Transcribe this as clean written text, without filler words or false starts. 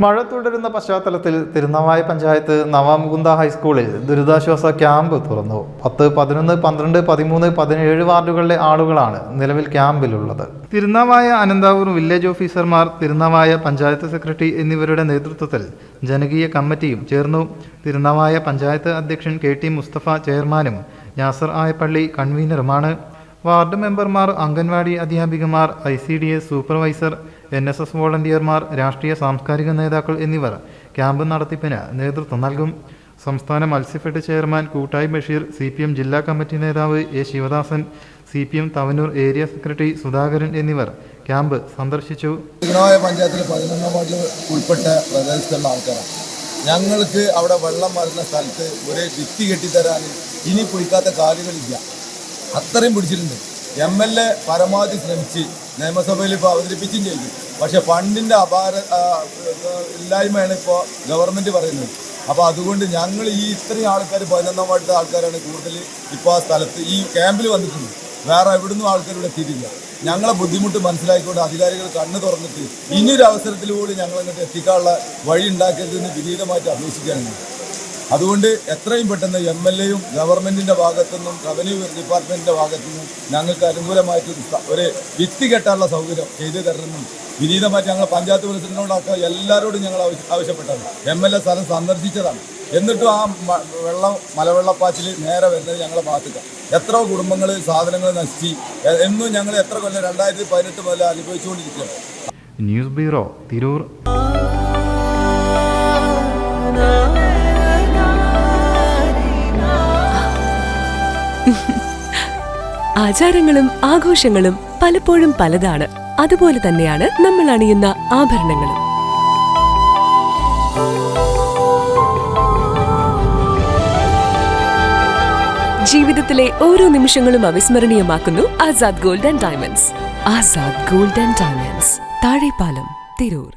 മഴ തുടരുന്ന പശ്ചാത്തലത്തിൽ തിരുനാവായ പഞ്ചായത്ത് നവമുകുന്ദ ഹൈസ്കൂളിൽ ദുരിതാശ്വാസ ക്യാമ്പ് തുറന്നു. 10, 11, 12, 13, 17 വാർഡുകളിലെ ആളുകളാണ് നിലവിൽ ക്യാമ്പിലുള്ളത്. തിരുനാവായ അനന്താവൂർ വില്ലേജ് ഓഫീസർമാർ, തിരുനാവായ പഞ്ചായത്ത് സെക്രട്ടറി എന്നിവരുടെ നേതൃത്വത്തിൽ ജനകീയ കമ്മിറ്റിയും ചേർന്നു. തിരുനാവായ പഞ്ചായത്ത് അധ്യക്ഷൻ KT മുസ്തഫ ചെയർമാനും നാസർ ആയപ്പള്ളി കൺവീനറുമാണ്. വാർഡ് മെമ്പർമാർ, അംഗൻവാടി അധ്യാപികമാർ, ICDS സൂപ്പർവൈസർ, NSS വോളണ്ടിയർമാർ, രാഷ്ട്രീയ സാംസ്കാരിക നേതാക്കൾ എന്നിവർ ക്യാമ്പ് നടത്തിപ്പിന് നേതൃത്വം നൽകും. സംസ്ഥാന മത്സ്യഫെഡ് ചെയർമാൻ കൂട്ടായി ബഷീർ, CPM ജില്ലാ കമ്മിറ്റി നേതാവ് A Sivadasan, CPM Thavanur area secretary Sudhakaran എന്നിവർ ക്യാമ്പ് സന്ദർശിച്ചു. തിരുനാവായ പഞ്ചായത്തിൽ 11 വാർഡിൽ ഉൾപ്പെട്ട പ്രദേശത്തുള്ള ആൾക്കാരാണ്. ഞങ്ങൾക്ക് അവിടെ വെള്ളം വരുന്ന സ്ഥലത്ത് ഒരു ഭിത്തി കെട്ടിത്തരാൻ ഇനി പൊയ്ക്കാത്ത കാലുകളില്ല, അത്രയും പിടിച്ചിട്ടുണ്ട്. MLA പരമാവധി ശ്രമിച്ച് നിയമസഭയിൽ ഇപ്പോൾ അവതരിപ്പിച്ചും ചെയ്തു. പക്ഷെ ഫണ്ടിൻ്റെ ഇല്ലായ്മയാണ് ഇപ്പോൾ ഗവൺമെൻറ് പറയുന്നത്. അപ്പോൾ അതുകൊണ്ട് ഞങ്ങൾ ഇത്രയും ആൾക്കാർ 11 വാർഡിലെ ആൾക്കാരാണ് കൂടുതൽ ഇപ്പോൾ ആ സ്ഥലത്ത് ഈ ക്യാമ്പിൽ വന്നിട്ടുണ്ട്. വേറെ എവിടുന്നും ആൾക്കാർ ഇവിടെ എത്തിയിട്ടില്ല. ഞങ്ങളെ ബുദ്ധിമുട്ട് മനസ്സിലാക്കിക്കൊണ്ട് അധികാരികൾ കണ്ണ് തുറന്നിട്ട് ഇനിയൊരു അവസരത്തിൽ പോലും ഞങ്ങളിങ്ങോട്ട് എത്തിക്കാനുള്ള വഴി ഉണ്ടാക്കരുതെന്ന് വിനീതമായിട്ട് അപേക്ഷിക്കാനുണ്ട്. അതുകൊണ്ട് എത്രയും പെട്ടെന്ന് MLAയും ഗവൺമെൻറ്റിൻ്റെ ഭാഗത്തുനിന്നും റവന്യൂ ഡിപ്പാർട്ട്മെൻറ്റിൻ്റെ ഭാഗത്തുനിന്നും ഞങ്ങൾക്ക് അനുകൂലമായിട്ട് ഒരു ഭിത്തി കെട്ടാനുള്ള സൗകര്യം ചെയ്തു തരണമെന്നും വിനീതമായിട്ട് ഞങ്ങൾ പഞ്ചായത്ത് പ്രസിഡന്റിനോടൊക്കെ എല്ലാവരോടും ഞങ്ങൾ ആവശ്യപ്പെട്ടത്. MLA സ്ഥലം സന്ദർശിച്ചതാണ്. എന്നിട്ടും ആ മലവെള്ളപ്പാച്ചിൽ നേരെ വരുന്നത് ഞങ്ങളെ ഭാഗത്തേക്കാണ്. എത്രയോ കുടുംബങ്ങൾ, സാധനങ്ങൾ നശിച്ച് എന്നും ഞങ്ങൾ എത്ര കൊല്ലം 2018 മുതൽ അനുഭവിച്ചുകൊണ്ടിരിക്കുകയാണ്. News bureau, Tirur. ആചാരങ്ങളും ആഘോഷങ്ങളും പലപ്പോഴും പലതാണ്. അതുപോലെ തന്നെയാണ് നമ്മൾ അണിയുന്ന ആഭരണങ്ങളും. ജീവിതത്തിലെ ഓരോ നിമിഷങ്ങളും അവിസ്മരണീയമാക്കുന്നു Azad gold and diamonds. Azad gold and diamonds, Thazhepalam, Tirur.